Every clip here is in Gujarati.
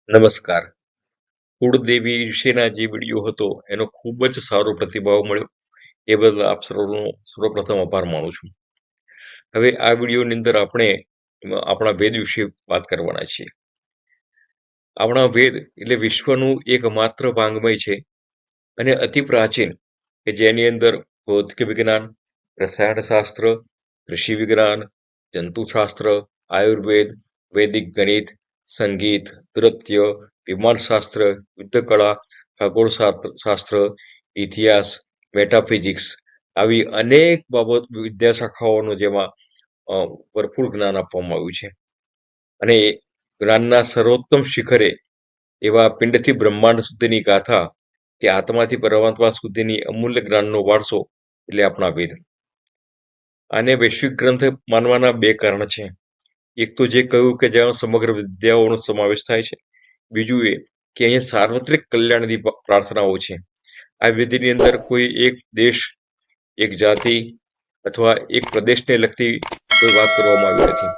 નમસ્કાર. કુળદેવી વિશેના જે વિડીયો હતો એનો ખૂબ જ સારો પ્રતિભાવ મળ્યો. એ બદલ આપ સર્વનો સર્વપ્રથમ આભાર માનું છું. હવે આ વિડીયોની અંદર આપણે આપણા વેદ વિશે વાત કરવાના છીએ. આપણા વેદ એટલે વિશ્વનું એકમાત્ર વાંગ્મય છે અને અતિ પ્રાચીન કે જેની અંદર ભૌતિક વિજ્ઞાન, રસાયણશાસ્ત્ર, કૃષિ વિજ્ઞાન, જંતુશાસ્ત્ર, આયુર્વેદ, વૈદિક ગણિત, સંગીત, નૃત્ય, વિમાનશાસ્ત્ર, યુદ્ધકળા, ખગોળશાસ્ત્ર, ઇતિહાસ, મેટાફિઝિક્સ આવી અનેક બાબત વિદ્યાશાખાઓનું જેમાં ભરપૂર જ્ઞાન આપવામાં આવ્યું છે. અને એ જ્ઞાનના સર્વોત્તમ શિખરે એવા પિંડથી બ્રહ્માંડ સુધીની ગાથા કે આત્માથી પરમાત્મા સુધીની અમૂલ્ય જ્ઞાનનો વારસો એટલે આપણા વેદ. આને વૈશ્વિક ગ્રંથ માનવાના બે કારણ છે. એક તો જે કહ્યું કે જેમાં સમગ્ર વિદ્યાઓનો સમાવેશ થાય છે. બીજું એ કે અહીંયા સાર્વત્રિક કલ્યાણની પ્રાર્થનાઓ છે. આ વિધિની અંદર કોઈ એક દેશ, એક જાતિ અથવા એક પ્રદેશને લગતી કોઈ વાત કરવામાં આવી નથી.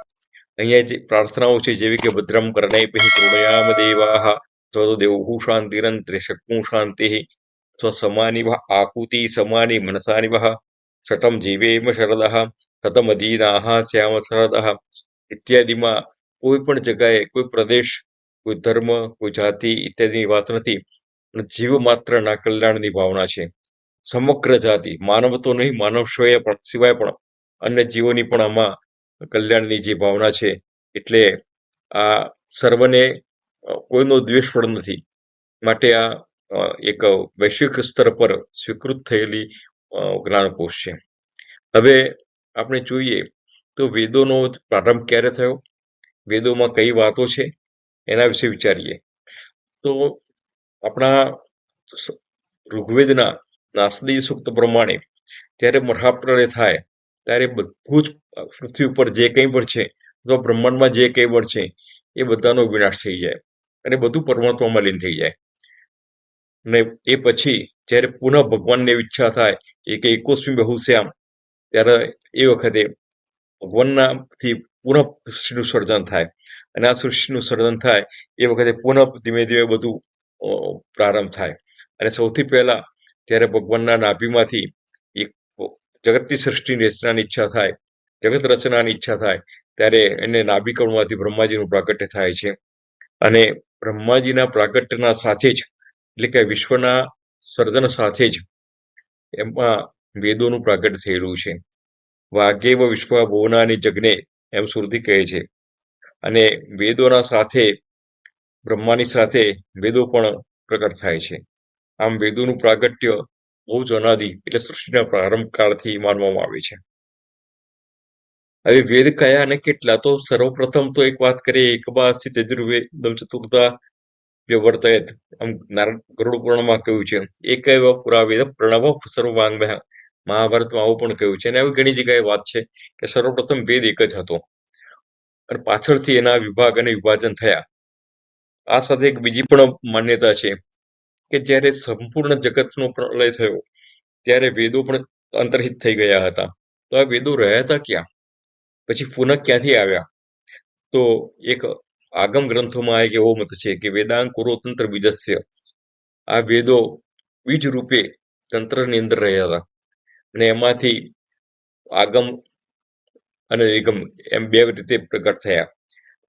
અહીંયા જે પ્રાર્થનાઓ છે જેવી કે ભદ્રમ કર્ણૈઃ કૃણયામ દેવાઃ તો દેવહુ શાંતિરંત્રે શકું શાંતિ સ્વસમાનિ આકુતિ સમાનિ મનસાનિ શતમ જીવેમ શરદઃ શતમ દીનાઃ શ્યામ શરદઃ ઇત્યાદિમાં કોઈ પણ જગ્યાએ કોઈ પ્રદેશ, કોઈ ધર્મ, કોઈ જાતિ ઇત્યાદિની વાત નથી. જીવ માત્રના કલ્યાણની ભાવના છે. સમગ્ર જાતિ, માનવ તો નહીં, માનવ સિવાય પણ અન્ય જીવોની પણ આમાં કલ્યાણની જે ભાવના છે. એટલે આ સર્વને કોઈનો દ્વેષ પણ નથી. માટે આ એક વૈશ્વિક સ્તર પર સ્વીકૃત થયેલી જ્ઞાનકોશ છે. હવે આપણે જોઈએ તો વેદોનો પ્રારંભ ક્યારે થયો, વેદોમાં કઈ વાતો છે એના વિશે વિચારીએ તો આપણા ઋગ્વેદના નાસદી સૂક્ત પ્રમાણે ત્યારે મહાપ્રલય થાય ત્યારે બધું જ પૃથ્વી ઉપર જે કંઈ પણ છે અથવા બ્રહ્માંડમાં જે કંઈ પણ છે એ બધાનો વિનાશ થઈ જાય અને બધું પરમાત્મામાં લીન થઈ જાય. અને એ પછી જ્યારે પુનઃ ભગવાનની ઈચ્છા થાય એ કે 21મી બહુશ્યામ, ત્યારે એ વખતે ભગવાનનાથી પુનઃ સૃષ્ટિનું સર્જન થાય અને આ સૃષ્ટિનું સર્જન થાય એ વખતે પુનઃ ધીમે ધીમે બધું પ્રારંભ થાય. અને સૌથી પહેલા ત્યારે ભગવાનના નાભીમાંથી એક જગતની સૃષ્ટિની રચનાની ઈચ્છા થાય, જગત રચનાની ઈચ્છા થાય ત્યારે એને નાભિકણમાંથી બ્રહ્માજીનું પ્રાગટ્ય થાય છે. અને બ્રહ્માજીના પ્રાગટ્યના સાથે જ એટલે કે વિશ્વના સર્જન સાથે જ એમાં વેદોનું પ્રાગટ્ય થયેલું છે. વાગેવ વિશ્વ ભુવનાની જગને એમ સુરતી કહે છે. અને વેદોના સાથે બ્રહ્માની સાથે વેદો પણ પ્રગટ થાય છે. આમ વેદોનું પ્રાગટ્ય બહુ જ અનાદિ એટલે સૃષ્ટિના પ્રારંભ કાળથી માનવામાં આવે છે. હવે વેદ કયા અને કેટલા, તો સર્વપ્રથમ તો એક વાત કરીએ, એકબાસી તેજુર્વેદમ ચતુર્થા વ્યવર્તયત, આમ ગરુડ પુરાણમાં કહ્યું છે, એકૈવ પુરા વેદ પ્રણવ સર્વવાંગ્મય. મહાભારતમાં આવું પણ કહ્યું છે અને આવી ઘણી જગ્યાએ વાત છે કે સર્વપ્રથમ વેદ એક જ હતો અને પાછળથી એના વિભાગ અને વિભાજન થયા. આ સાથે એક બીજી પણ માન્યતા છે કે જ્યારે સંપૂર્ણ જગતનો પ્રલય થયો ત્યારે વેદો પણ અંતર્હિત થઈ ગયા હતા. તો આ વેદો રહ્યા હતા ક્યાં, પછી પુનઃ ક્યાંથી આવ્યા? તો એક આગમ ગ્રંથોમાં એક એવો મત છે કે વેદાંગ કુરો તંત્ર બીજસ્ય. આ વેદો બીજ રૂપે તંત્રની અંદર રહ્યા હતા અને એમાંથી આગમ અને નિગમ એમ બે રીતે પ્રગટ થયા.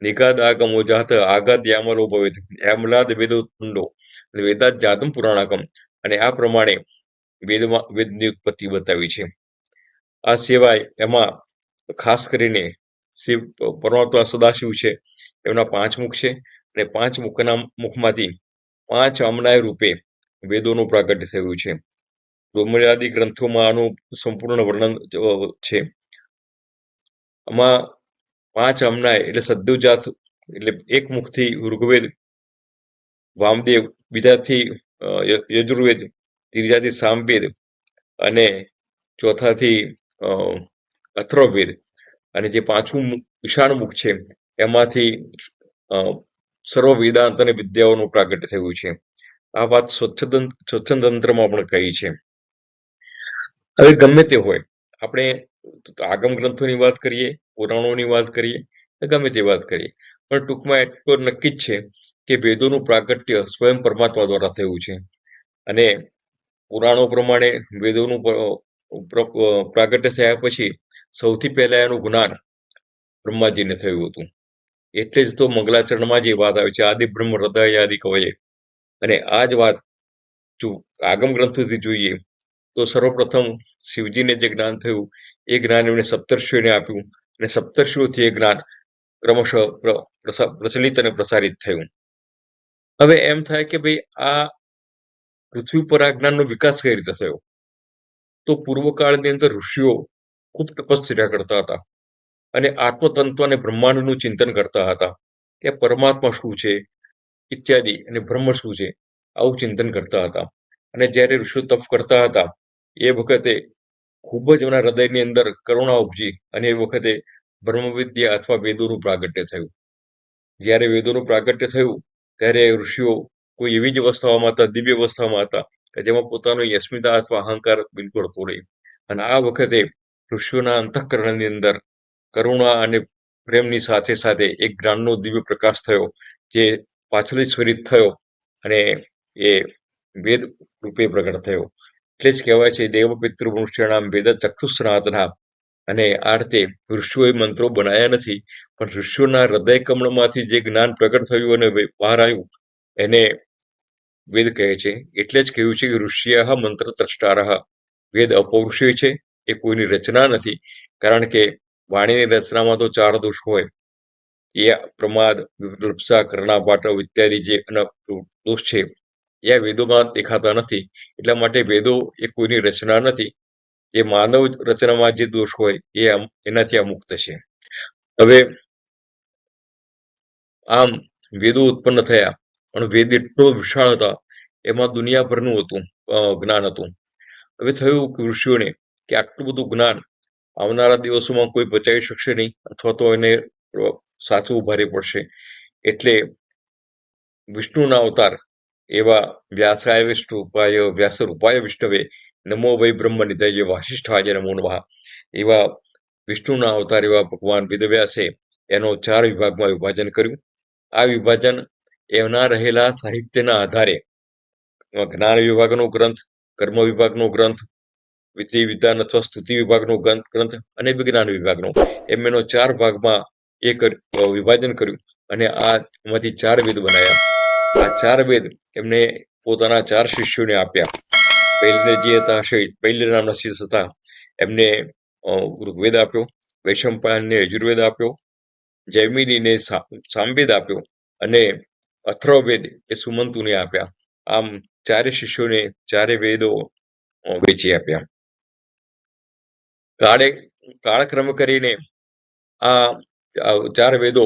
નિગાદ આગમો જાત આગાદ યામલો ભવેત યામલાદ વેદોત્પન્નો વેદાત જાતમ પુરાણાકમ. અને આ પ્રમાણે વેદની ઉત્પત્તિ બતાવી છે. આ સિવાય એમાં ખાસ કરીને શિવ પરમાત્મા સદાશિવ છે, એમના 5 મુખ છે અને 5 મુખના મુખમાંથી 5 અમનાય રૂપે વેદોનું પ્રાગટ્ય થયું છે. રોમયાદી ગ્રંથોમાં આનું સંપૂર્ણ વર્ણન છે. આમાં 5 અમનાય એટલે સદ્યુજાત એટલે એક મુખથી ઋગ્વેદ, વામદેવ બીજાથી યજુર્વેદ, ત્રીજાથી સામવેદ અને ચોથાથી અથર્વવેદ અને જે 5મું ઈશાન મુખ છે એમાંથી સર્વ વેદાંત અને વિદ્યાઓનું પ્રાગટ્ય થયું છે. આ વાત સ્વચ્છંદતંત્રમાં પણ કહી છે. હવે ગમે તે હોય, આપણે આગમ ગ્રંથોની વાત કરીએ, પુરાણોની વાત કરીએ, ગમે તે વાત કરીએ, પણ ટૂંકમાં એટલું નક્કી જ છે કે વેદોનું પ્રાગટ્ય સ્વયં પરમાત્મા દ્વારા થયું છે. અને પુરાણો પ્રમાણે વેદોનું પ્રાગટ્ય થયા પછી સૌથી પહેલા એનું જ્ઞાન બ્રહ્માજીને થયું હતું. એટલે જ તો મંગલાચરણમાં જે વાત આવે છે, આદિ બ્રહ્મ હૃદય આદિ કવયે. અને આ જ વાત જો આગમ ગ્રંથોથી જોઈએ તો સર્વપ્રથમ શિવજીને જે જ્ઞાન થયું એ જ્ઞાન એમણે સપ્તર્ષિઓને આપ્યું, અને સપ્તર્ષિઓથી એ જ્ઞાન ક્રમશઃ પ્રચલિત અને પ્રસારિત થયું. હવે એમ થાય કે ભાઈ આ પૃથ્વી પર આ જ્ઞાનનો વિકાસ કઈ રીતે થયો? તો પૂર્વકાળની અંદર ઋષિઓ ખૂબ તપસ્યા કરતા હતા અને આત્મતત્વ અને બ્રહ્માંડનું ચિંતન કરતા હતા કે પરમાત્મા શું છે ઇત્યાદિ, અને બ્રહ્મ શું છે, આવું ચિંતન કરતા હતા. અને જ્યારે ઋષિઓ તપ કરતા હતા એ વખતે ખૂબ જ એમના હૃદયની અંદર કરુણા ઉપજી, અને એ વખતે બ્રહ્મવિદ્યા અથવા વેદોનું પ્રાગટ્ય થયું. જ્યારે વેદોનું પ્રાગટ્ય થયું ત્યારે ઋષિઓ કોઈ એવી જ અવસ્થાઓમાં હતા, દિવ્ય અવસ્થામાં હતા કે જેમાં પોતાનો યસ્મિતા અથવા અહંકાર બિલકુલ હતો નહીં. અને આ વખતે ઋષિઓના અંતઃકરણની અંદર કરુણા અને પ્રેમની સાથે સાથે એક જ્ઞાનનો દિવ્ય પ્રકાશ થયો, જે પાછળથી સ્વરિત થયો અને એ વેદ રૂપે પ્રગટ થયો. એટલે જ કહેવાય છે દેવ પિતૃ મનુષ્યનામ વેદ ચક્ષુસ્નાતના. અને આ રીતે ઋષિઓએ મંત્રો બનાવ્યા નથી, પણ ઋષિઓના હૃદય કમળમાંથી જે જ્ઞાન પ્રગટ થયું અને બહાર આવ્યું એને વેદ કહે છે. એટલે જ કહ્યું છે કે ઋષિયઃ મંત્ર ત્રષ્ટારઃ. વેદ અપૌરુષેય છે, એ કોઈની રચના નથી. કારણ કે વાણીની રચનામાં તો 4 દોષ હોય, એ પ્રમાદ, વિપ્લપ્સા, કર્ણાપાટવ ઇત્યાદિ જે દોષ છે એ વેદોમાં દેખાતા નથી. એટલા માટે વેદો એ કોઈની રચના નથી. જે માનવ રચનામાં જે દોષ હોય એ એનાથી આ મુક્ત છે. હવે આમ વેદો ઉત્પન્ન થયા, પણ વેદ એટલો વિશાળ હતા, એમાં દુનિયાભરનું હતું જ્ઞાન હતું. હવે થયું કે ઋષિઓને કે આટલું બધું જ્ઞાન આવનારા દિવસોમાં કોઈ બચાવી શકશે નહીં, અથવા તો એને સાચવું ભારે પડશે. એટલે વિષ્ણુના અવતાર એવા વ્યાસાય વિષ્ણુપાય વ્યાસરૂપાય વિષ્ણવે નમો વૈ બ્રહ્મ નિધય વાસિષ્ઠાય નમો નમઃ. એવા વિષ્ણુના અવતાર એવા ભગવાન વેદવ્યાસે એનો 4 વિભાગમાં વિભાજન કર્યું. આ વિભાજન એમના રહેલા સાહિત્યના આધારે જ્ઞાન વિભાગનો ગ્રંથ, કર્મ વિભાગનો ગ્રંથ, વિધિ વિધાન અથવા સ્તુતિ વિભાગનો ગ્રંથ અને વિજ્ઞાન વિભાગનો, એમ એનો 4 ભાગમાં વિભાજન કર્યું. અને આમાંથી 4 વેદ બનાવ્યા. આ 4 વેદ એમને પોતાના 4 શિષ્યોને આપ્યા. પહેલે જે હતા પહેલે નામના શિષ્ય હતા એમને ઋગ્વેદ આપ્યો, વૈશંપાયનને યજુર્વેદ આપ્યો, જૈમિનીને સામવેદ આપ્યો, અને અથર્વવેદ એ સુમંતુને આપ્યા. આમ 4 શિષ્યોને 4 વેદો વેચી આપ્યા. કાળક્રમ કરીને આ 4 વેદો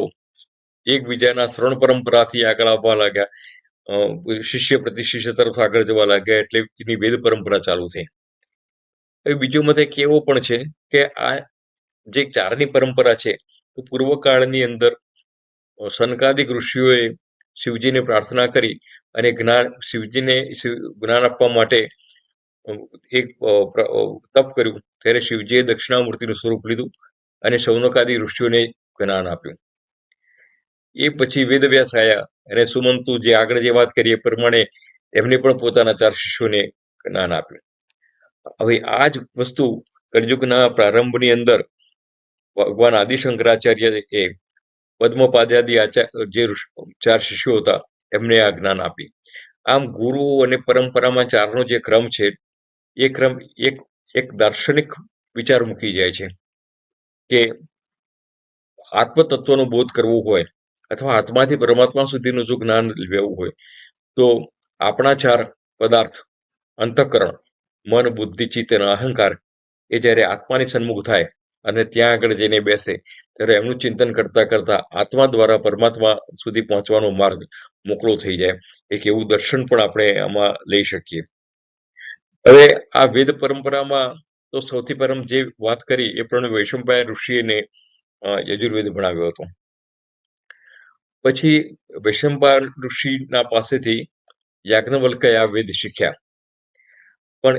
એકબીજાના શ્રવણ પરંપરાથી આગળ આવવા લાગ્યા, શિષ્ય પ્રતિ શિષ્ય તરફ આગળ જવા લાગ્યા, એટલે એની વેદ પરંપરા ચાલુ થઈ. હવે બીજો મત એક એવો પણ છે કે આ જે 4ની પરંપરા છે, તો પૂર્વકાળની અંદર સનકાદિક ઋષિઓએ શિવજીને પ્રાર્થના કરી અને શિવજીને જ્ઞાન આપવા માટે એક તપ કર્યું. ત્યારે શિવજીએ દક્ષિણામૂર્તિનું સ્વરૂપ લીધું અને શૌનકાદી ઋષિઓને જ્ઞાન આપ્યું. એ પછી વેદવ્યાસ આવ્યા અને સુમંતુ જે આગળ જે વાત કરી એ પ્રમાણે એમને પણ પોતાના 4 શિષ્યોને જ્ઞાન આપ્યું. હવે આ જ વસ્તુ કલિયુગના પ્રારંભની અંદર ભગવાન આદિશંકરાચાર્ય એ પદ્મપાદાદિ જે 4 શિષ્યો હતા એમને આ જ્ઞાન આપી. આમ ગુરુ અને પરંપરામાં 4નો જે ક્રમ છે એ ક્રમ એક દાર્શનિક વિચાર મૂકી જાય છે કે આત્મતત્વનો બોધ કરવો હોય અથવા આત્માથી પરમાત્મા સુધીનું જો જ્ઞાન લેવું હોય તો આપણા 4 પદાર્થ અંતઃકરણ, મન, બુદ્ધિ, ચિત્ત અને અહંકાર એ જ્યારે આત્માની સન્મુખ થાય અને ત્યાં આગળ જઈને બેસે ત્યારે એમનું ચિંતન કરતા કરતા આત્મા દ્વારા પરમાત્મા સુધી પહોંચવાનો માર્ગ મોકળો થઈ જાય. એક એવું દર્શન પણ આપણે આમાં લઈ શકીએ. હવે આ વેદ પરંપરામાં તો સૌથી પ્રથમ જે વાત કરી એ પ્રમાણે વૈશંપાયન ઋષિને યજુર્વેદ ભણાવ્યો હતો. પછી વૈશંપાયન ઋષિના પાસેથી યાજ્ઞવલ્ક્યે આ વેદ શીખ્યા. પણ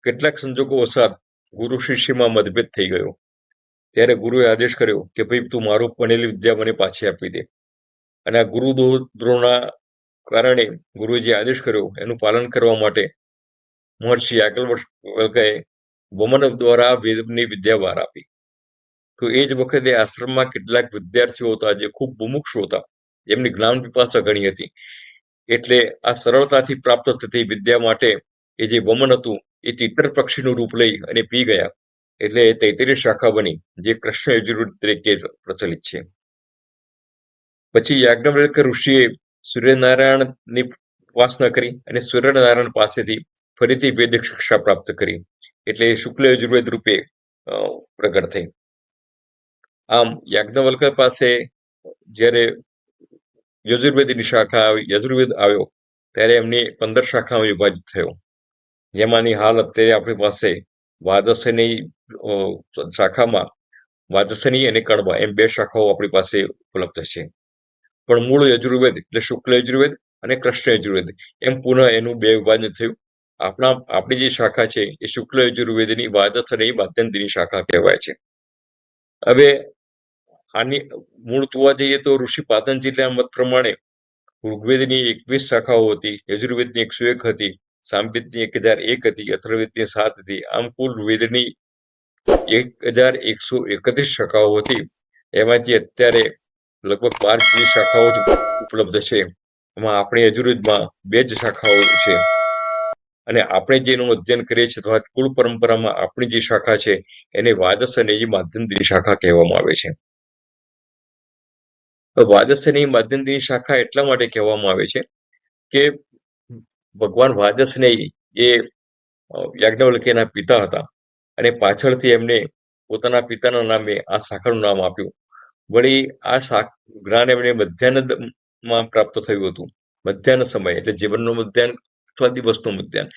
કેટલાક સંજોગો વસાત ગુરુ શિષ્યમાં મતભેદ થઈ ગયો. ત્યારે ગુરુએ આદેશ કર્યો કે ભાઈ તું મારું ભણેલી વિદ્યા મને પાછી આપી દે. અને આ ગુરુ દ્રોણના કારણે ગુરુએ જે આદેશ કર્યો એનું પાલન કરવા માટે મહર્ષિ યાજ્ઞવલ્ક્યે વમન દ્વારા વેદની વિદ્યા બહાર આપી. તો એ જ વખતે આશ્રમમાં કેટલાક વિદ્યાર્થીઓ હતા જે ખૂબ મુમુક્ષુ હતા, એમની જ્ઞાન પીપાસા ઘણી હતી, એટલે આ સરળતાથી પ્રાપ્ત થતી વિદ્યા માટે એ જે વમન હતું એ તીતર પક્ષીનું રૂપ લઈ અને પી ગયા, એટલે તૈત્તરીય શાખા બની, જે કૃષ્ણ યજુર્વેદ તરીકે પ્રચલિત છે. પછી યાજ્ઞવલ્ક્ય ઋષિએ સૂર્યનારાયણની ઉપાસના કરી અને સૂર્યનારાયણ પાસેથી ફરીથી વૈદિક શિક્ષા પ્રાપ્ત કરી, એટલે શુક્લ યજુર્વેદ રૂપે પ્રગટ થઈ. આમ યાજ્ઞવલ્ક્ય પાસે જ્યારે યજુર્વેદની શાખા આવી, યજુર્વેદ આવ્યો, ત્યારે એમની 15 શાખામાં વિભાજિત થયો, જેમાંની હાલ અત્યારે આપણી પાસે વાદસની શાખામાં વાદસની અને કણવા એમ 2 શાખાઓ આપણી પાસે ઉપલબ્ધ છે. પણ મૂળ યજુર્વેદ એટલે શુક્લ યજુર્વેદ અને કૃષ્ણ યજુર્વેદ એમ પુનઃ એનું 2 વિભાજન થયું. આપણી જે શાખા છે એ શુક્લ યજુર્વેદની વાદસ અને માધ્યંતિની શાખા કહેવાય છે. હવે આની મૂળ જોવા જઈએ તો ઋષિ પાતંજલિના મત પ્રમાણે ઋગ્વેદની 21 શાખાઓ હતી, યજુર્વેદની 101 હતી, સામવેદની 1001 હતી, અથર્વવેદની 7 હતી. આમ કુલ વેદની 1131 શાખાઓ હતી. એમાંથી અત્યારે લગભગ 12 શાખાઓ જ ઉપલબ્ધ છે. એમાં આપણે યજુર્વેદમાં 2 જ શાખાઓ છે, અને આપણે જેનું અધ્યયન કરીએ છીએ અથવા કુલ પરંપરામાં આપણી જે શાખા છે એને વાદસ અને માધ્યંતિની શાખા કહેવામાં આવે છે. વાદસ અને માધ્યંતિની શાખા એટલા માટે કહેવામાં આવે છે કે ભગવાન વાદસને એ યાજ્ઞવલ્ક્યના પિતા હતા, અને પાછળથી એમને પોતાના પિતાના નામે આ શાખાનું નામ આપ્યું. વળી આ જ્ઞાન એમને મધ્યાહ્નમાં પ્રાપ્ત થયું હતું. મધ્યાહ્ન સમય એટલે જીવનનું મધ્યાહ્ન અથવા દિવસનું મધ્યાહ્ન,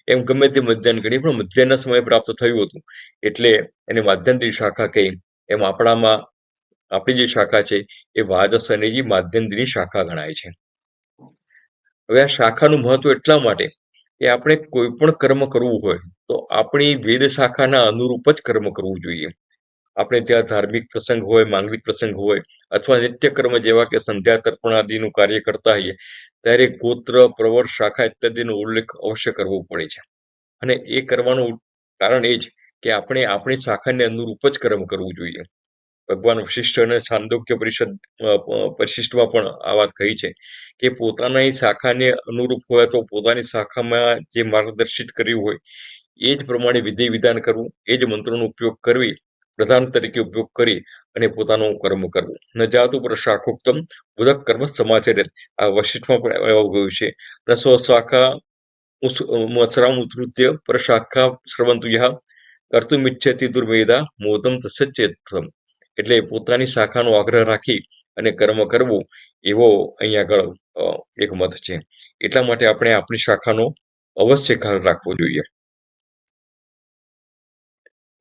એમ ગમે તે મધ્યાહ્ન ગણી, પણ મધ્યાહ્નના સમયે પ્રાપ્ત થયું હતું, એટલે એને માધ્યંતિની શાખા કહી. એમ આપણી જે શાખા છે એ વાદસ અને માધ્યંતિની શાખા ગણાય છે. હવે આ શાખાનું મહત્વ એટલા માટે કે આપણે કોઈ પણ કર્મ કરવું હોય તો આપણી વેદ શાખાના અનુરૂપ જ કર્મ કરવું જોઈએ. આપણે ત્યાં ધાર્મિક પ્રસંગ હોય, માંગલિક પ્રસંગ હોય, અથવા નિત્ય કર્મ જેવા કે સંધ્યા તર્પણ આદિનું કાર્ય કરતા હોઈએ, ત્યારે ગોત્ર, પ્રવર, શાખા ઇત્યાદિનો ઉલ્લેખ અવશ્ય કરવો પડે છે. અને એ કરવાનું કારણ એ જ કે આપણે આપણી શાખાને અનુરૂપ જ કર્મ કરવું જોઈએ. ભગવાન વશિષ્ઠ અને છાંદોગ્ય પરિશિષ્ટમાં પણ આ વાત કહી છે કે પોતાની શાખાને અનુરૂપ હોય તો પોતાની શાખામાં જે માર્ગદર્શિત કર્યું હોય એ જ પ્રમાણે વિધિ વિધાન કરવું, એ જ મંત્રોનો ઉપયોગ કરવી, પ્રધાન તરીકે ઉપયોગ કરી અને પોતાનું કર્મ કરવું. ન જાતું પર શાખોક્તમ ઉદક કર્મ સમાચરે, આ વશિષ્ઠમાં પણ એવું કહ્યું છે. સ્વશાખા મત્સરામ ઉત્તૃત્ય પર શાખા શ્રવંતુ યહ કર્તુમિચ્છતિ દુર્વેદા મોદમ તસ્ય ચેત પ્રથમ. એટલે પોતાની શાખાનો આગ્રહ રાખી અને કર્મ કરવું, એવો અહીંયા આગળ એક મત છે. એટલા માટે આપણે આપણી શાખાનો અવશ્ય ખ્યાલ રાખવો જોઈએ.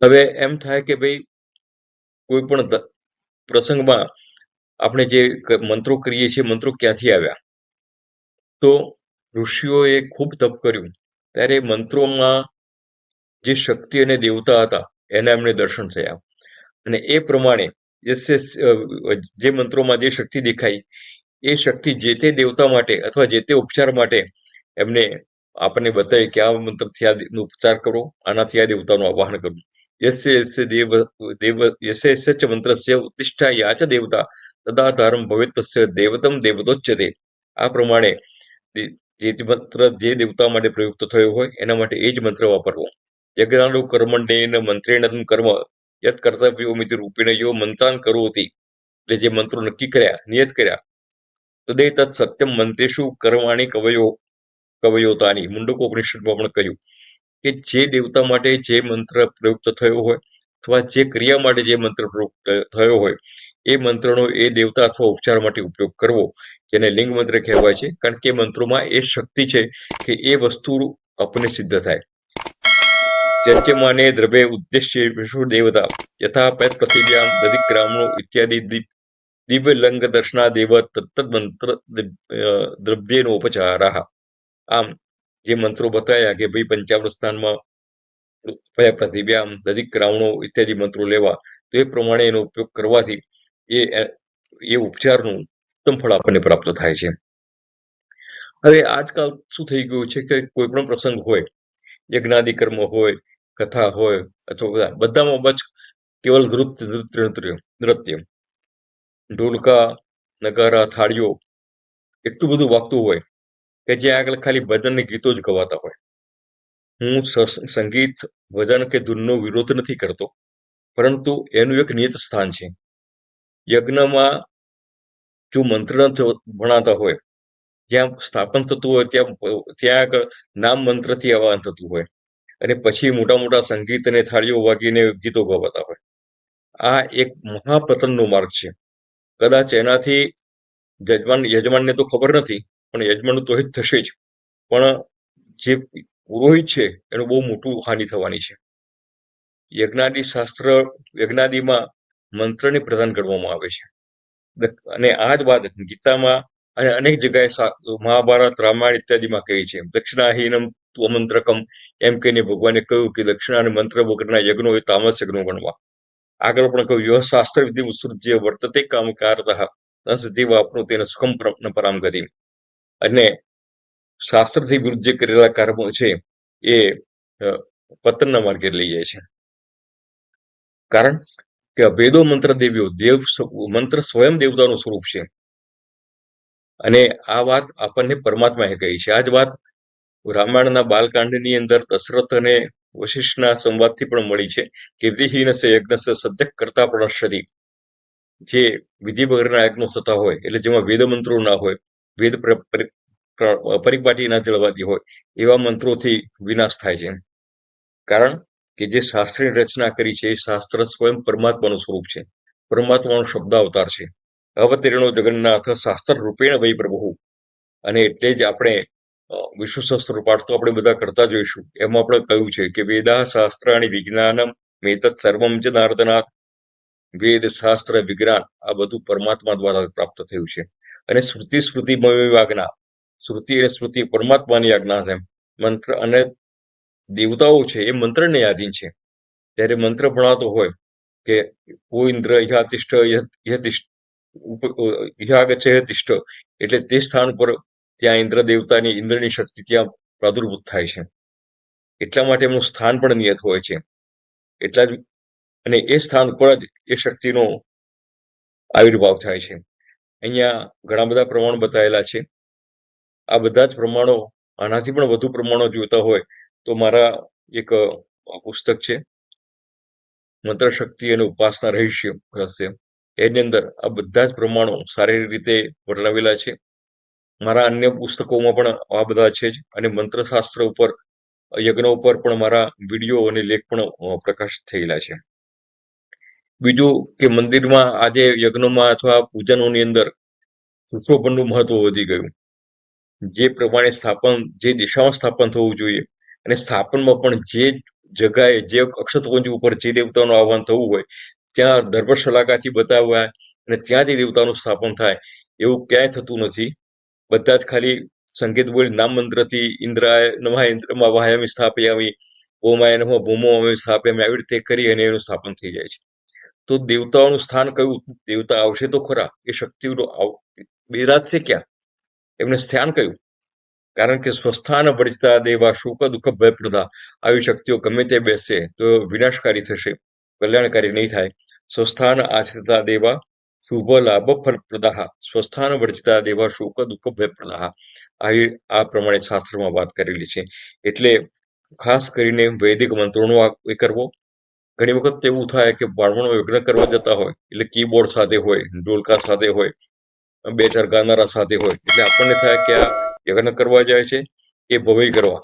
હવે એમ થાય કે ભાઈ કોઈ પણ પ્રસંગમાં આપણે જે મંત્રો કરીએ છીએ, મંત્રો ક્યાંથી આવ્યા? તો ઋષિઓએ ખૂબ તપ કર્યું, ત્યારે મંત્રોમાં જે શક્તિ અને દેવતા હતા એના એમને દર્શન થયા, અને એ પ્રમાણે જે મંત્રોમાં જે શક્તિ દેખાઈ એ શક્તિ જે તે દેવતા માટે અથવા જે તે ઉપચાર માટે એમને આપણને બતાવી કે આ મંત્રથી આ ઉપચાર કરો, આનાથી આ દેવતાનું આવાહન કરવું. યસ્ય ચ મંત્રસ્ય ઉત્તિષ્ઠા યા ચ દેવતા તદા ધારમ ભવેત તસ્ય દેવતમ દેવતોચ્યતે. આ પ્રમાણે જે મંત્ર જે દેવતા માટે પ્રયુક્ત થયો હોય એના માટે એ જ મંત્ર વાપરવો. યજ્ઞાનો કર્મણ્યેન મંત્રેણ કર્મ યત કર્તવ્યોમિતિ રૂપેણ યો મંત્રાન કરોતિ. એટલે જે મંત્રો નક્કી કર્યા, નિયત કર્યા, તદે તત્ સત્યમ મંત્રેષુ કર્માણી કવયોતાની. મુંડકોપનિષદમાં પણ કહ્યું કે જે દેવતા માટે જે મંત્ર પ્રયુક્ત થયો હોય અથવા જે ક્રિયા માટે જે મંત્ર પ્રયુક્ત થયો હોય એ મંત્રનો એ દેવતા અથવા ઉપચાર માટે ઉપયોગ કરવો, જેને લિંગ મંત્ર કહેવાય છે. કારણ કે મંત્રોમાં એ શક્તિ છે કે એ વસ્તુ આપણને સિદ્ધ થાય. ચર્ચમાને દ્રવ્ય ઉદ્દેશ્ય વિષ્ણુ દેવતા યથા પૈત પૃથિવ્યામ દધિક્રામણો ઇત્યાદિ દિવ્ય લંગ દર્શનાદેવ તત્ત મંત્ર દ્રવ્યેનો ઉપચારાહ. આમ જે મંત્રો બતાવ્યા કે ભાઈ પંચામૃત સ્થાનમાં પૃથિવ્યામ દધિક્રામણો ઇત્યાદિ મંત્રો લેવા, તો એ પ્રમાણે એનો ઉપયોગ કરવાથી એ ઉપચારનું ઉત્તમ ફળ આપણને પ્રાપ્ત થાય છે. હવે આજકાલ શું થઈ ગયું છે કે કોઈ પણ પ્રસંગ હોય, યજ્ઞાદિ કર્મ હોય, કથા હોય અથવા બધામાં બસ કેવલ નૃત્ય, ઢોલકા, નગારા, થાળીઓ એટલું બધું વાગતું હોય કે જ્યાં આગળ ખાલી ભજન ને ગીતો જ ગવાતા હોય. હું સંગીત, ભજન કે ધૂનનો વિરોધ નથી કરતો, પરંતુ એનું એક નિયત સ્થાન છે. યજ્ઞમાં જો મંત્ર ભણાતા હોય, જ્યાં સ્થાપન થતું હોય ત્યાં આગળ નામ મંત્રથી આવાહન થતું હોય અને પછી મોટા મોટા સંગીત અને થાળીઓ વાગીને ગીતો ગવાતા હોય. આ એક મહાપતનનો માર્ગ છે. કદાચ એનાથી યજમાનને તો ખબર નથી, પણ યજમાનનું તો હિત થશે જ, પણ જે પુરોહિત છે એનું બહુ મોટું હાનિ થવાની છે. યજ્ઞાદિમાં મંત્રની પ્રદાન કરવામાં આવે છે અને આ જ વાત ગીતામાં અને અનેક જગ્યાએ મહાભારત, રામાયણ ઇત્યાદિમાં કહી છે. દક્ષિણાહીનમ ત્વમંત્રકમ એમ કહીને ભગવાને કહ્યું કે દક્ષિણા અને મંત્ર વગરના યજ્ઞો એ તામસ યજ્ઞો ગણવા. આગળ પણ કહ્યું યહ શાસ્ત્ર વિધિ ઉત્સૃજ્ય વર્તતે કામકારતઃ ન સિદ્ધિ વાપનું તેને સુખમ પરામ ગતિ. અને શાસ્ત્રથી વિરુદ્ધ જે કરેલા કર્મો છે એ પતનના માર્ગે લઈ જાય છે. કારણ કે વેદો મંત્ર દેવ્યો, મંત્ર સ્વયં દેવતાનું સ્વરૂપ છે અને આ વાત આપણને પરમાત્માએ કહી છે. આ જ વાત રામાયણના બાલકાંડની અંદર દશરથ અને વશિષ્ઠના સંવાદથી પણ મળી છે કે વિધિહીનસ્ય યજ્ઞસ્ય સદ્ય કરતા પ્રણશ્યતિ. જે વિધિ વગરના યજ્ઞો થતા હોય, એટલે જેમાં વેદ મંત્રો ના હોય, વેદ પરિપાટી ના જળવાતી હોય, એવા મંત્રોથી વિનાશ થાય છે. કારણ કે જે શાસ્ત્રની રચના કરી છે એ શાસ્ત્ર સ્વયં પરમાત્માનું સ્વરૂપ છે, પરમાત્માનો શબ્દ અવતાર છે. અવતીર્ણો જગન્નાથ શાસ્ત્ર રૂપેણ વૈ પ્રભુ. અને એટલે જ આપણે વિશ્વશાસ્ત્ર પાઠ તો આપણે બધા કરતા જોઈશું. એમાં આપણે કહ્યું છે કે વેદા શાસ્ત્રાણી વિજ્ઞાનમ મેતત સર્વમ જ નારદનાથ. વેદ, શાસ્ત્ર, વિજ્ઞાન આ બધું પરમાત્મા દ્વારા પ્રાપ્ત થયું છે. અને સ્મૃતિ આજ્ઞા, શ્રુતિ અને સ્મૃતિ પરમાત્માની આજ્ઞા છે. મંત્ર અને દેવતાઓ છે એ મંત્રને આધીન છે. ત્યારે મંત્ર ભણાતો હોય કે ઓ ઇન્દ્ર તિષ્ઠ, એટલે તે સ્થાન પર ત્યાં ઇન્દ્ર દેવતાની ઇન્દ્રની શક્તિ ત્યાં પ્રાદુર્ભૂત થાય છે. એટલા માટે એમનું સ્થાન પણ નિયત હોય છે. એટલા જ અને એ સ્થાન ઉપર જ એ શક્તિનો આવિર્ભાવ થાય છે. અહીંયા ઘણા બધા પ્રમાણો બતાવેલા છે. આ બધા જ પ્રમાણો, આનાથી પણ વધુ પ્રમાણો જોતા હોય તો મારા એક પુસ્તક છે મંત્ર શક્તિ અને ઉપાસના રહસ્ય. એની અંદર આ બધા જ પ્રમાણો સારી રીતે વર્ણવેલા છે. મારા અન્ય પુસ્તકોમાં પણ આ બધા છે જ. અને મંત્રશાસ્ત્ર ઉપર, યજ્ઞ ઉપર પણ મારા વિડીયો અને લેખ પણ પ્રકાશિત થયેલા છે. બીજું કે મંદિરમાં આજે યજ્ઞોમાં અથવા પૂજનોની અંદર સુશોભનનું મહત્વ વધી ગયું. જે પ્રમાણે સ્થાપન, જે દિશામાં સ્થાપન થવું જોઈએ, અને સ્થાપનમાં પણ જે જગ્યાએ, જે અક્ષતકુંજ ઉપર જે દેવતાનું આહવાન થવું હોય ત્યાં દર્ભશલાકાથી બતાવ્યા અને ત્યાં જે દેવતાનું સ્થાપન થાય એવું ક્યાંય થતું નથી. બધા જ ખાલી સંકેત બોલી નામ મંત્રથી ઇન્દ્રાય નમઃ ઇન્દ્રમાં વાહયામિ સ્થાપયામિ, ભૌમાય નમઃ ભૌમોહમિ સ્થાપયામિ, આવી રીતે કરી અને એનું સ્થાપન થઈ જાય છે. તો દેવતાઓનું સ્થાન કયું? દેવતા આવશે તો ખરા, એ શક્તિઓ બિરાજશે ક્યાં? એમને સ્થાન કયું? કારણ કે સ્વસ્થાન વર્જિતા દેવા શોક દુઃખ ભયપ્રદા. આવી શક્તિઓ ગમે તે બેસે તો વિનાશકારી થશે, કલ્યાણકારી નહીં થાય. સ્વસ્થાન આશ્રિતા દેવા શુભ લાભ ફલપ્રદા. સ્વસ્થાન વર્જિતા દેવા શોક દુઃખ ભયપ્રદા. આ પ્રમાણે શાસ્ત્રમાં વાત કરેલી છે. એટલે ખાસ કરીને વૈદિક મંત્રોનો એ કરવો. ઘણી વખત એવું થાય કે બ્રાહ્મણો યજ્ઞ કરવા જતા હોય એટલે કીબોર્ડ સાથે હોય, ઢોલકા સાથે હોય, 2-4 ગાનારા સાથે હોય, એટલે આપણને થાય કે આ યજ્ઞ કરવા જાય છે એ ભવાઈ કરવા,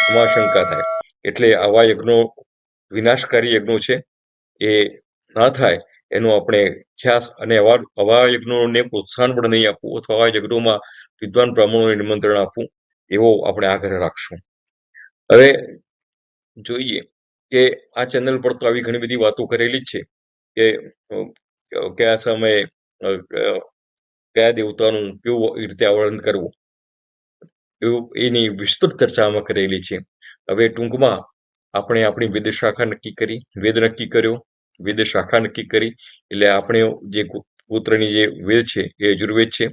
એમાં શંકા થાય. એટલે આવા યજ્ઞો વિનાશકારી યજ્ઞો છે, એ ના થાય એનો આપણે ખ્યાસ, અને આવા યજ્ઞોને પ્રોત્સાહન પણ નહીં આપવું, અથવા આવા યજ્ઞોમાં વિદ્વાન બ્રાહ્મણોને નિમંત્રણ આપવું, એવો આપણે આગ્રહ રાખશું. હવે જોઈએ કે આ ચેનલ પર તો આવી ઘણી બધી વાતો કરેલી જ છે કે કયા સમયે કયા દેવતાનું કેવું રીતે આવરણ કરવું, એવું એની વિસ્તૃત ચર્ચામાં કરેલી છે. હવે ટૂંકમાં આપણે આપણી વેદ શાખા નક્કી કરી, વેદ નક્કી કર્યો, વેદ શાખા નક્કી કરી, એટલે આપણે જે ગોત્રની જે વેદ છે એ યજુર્વેદ છે.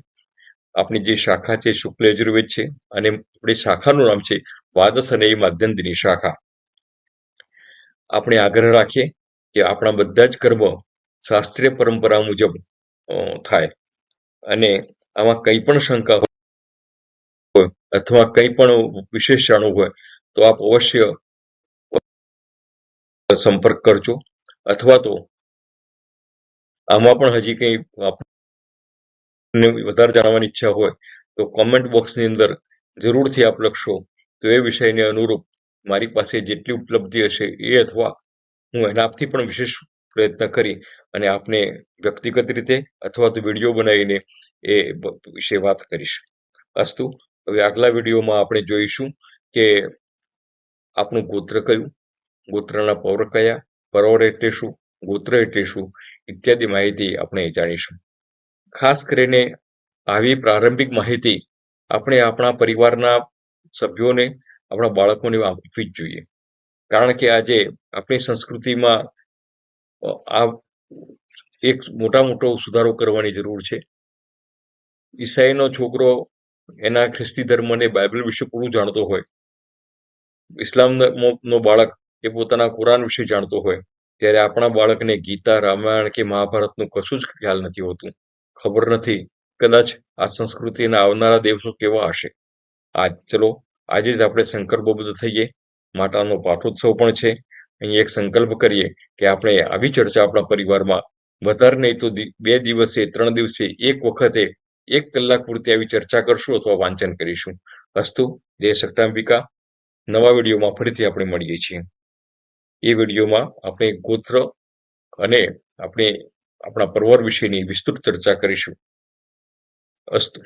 આપણી જે શાખા છે શુક્લ યજુર્વેદ છે અને આપણી શાખાનું નામ છે દ્વાદશ અને માધ્યંતિની શાખા. આપણે આગ્રહ રાખીએ કે આપણા બધા જ કર્મ શાસ્ત્રીય પરંપરા મુજબ થાય અને આમાં કંઈ પણ શંકા હોય અથવા કંઈ પણ વિશેષ જાણવું હોય તો આપ અવશ્ય સંપર્ક કરજો, અથવા તો આમાં પણ હજી કંઈ આપને વધારે જાણવાની ઈચ્છા હોય તો કોમેન્ટ બોક્સની અંદર જરૂરથી આપ લખશો તો એ વિષયને અનુરૂપ મારી પાસે જેટલી ઉપલબ્ધિ હશે એ અથવા હું એનાથી પણ વિશેષ પ્રયત્ન કરી અને આપને વ્યક્તિગત રીતે અથવા તો વિડીયો બનાવીને એ વિશે વાત કરીશ. અસ્તુ. હવે આગલા વિડીયોમાં આપણે જોઈશું કે આપનું ગોત્ર કયું, ગોત્રના પૌર કયા, પરોર એટલે શું, ગોત્ર એટલે શું ઇત્યાદિ માહિતી આપણે જાણીશું. ખાસ કરીને આવી પ્રારંભિક માહિતી આપણે આપણા પરિવારના સભ્યોને, આપણા બાળકોને આપવી જ જોઈએ. કારણ કે આજે આપણી સંસ્કૃતિમાં આ એક મોટો સુધારો કરવાની જરૂર છે. ઈસાઈનો છોકરો એના ખ્રિસ્તી ધર્મને બાઇબલ વિશે પૂરું જાણતો હોય, ઇસ્લામનો બાળક એ પોતાના કુરાન વિશે જાણતો હોય, ત્યારે આપણા બાળકને ગીતા, રામાયણ કે મહાભારતનું કશું જ ખ્યાલ નથી હોતું. ખબર નથી કદાચ આ સંસ્કૃતિના આવનારા દિવસો કેવા હશે. ચલો આજે જ આપણે સંકલ્પબદ્ધ થઈએ. માતાનો પાઠોત્સવ પણ છે. અહીં એક સંકલ્પ કરીએ કે આપણે આવી ચર્ચા આપણા પરિવારમાં વધારે નહીં તો 2 દિવસે 3 દિવસે એક વખતે 1 કલાક પૂરતી આવી ચર્ચા કરશું અથવા વાંચન કરીશું. અસ્તુ. જય સટ્ટાંબિકા. નવા વિડીયોમાં ફરીથી આપણે મળીએ છીએ. એ વિડીયોમાં આપણે ગોત્ર અને આપણે આપણા પર્વર વિશેની વિસ્તૃત ચર્ચા કરીશું. અસ્તુ.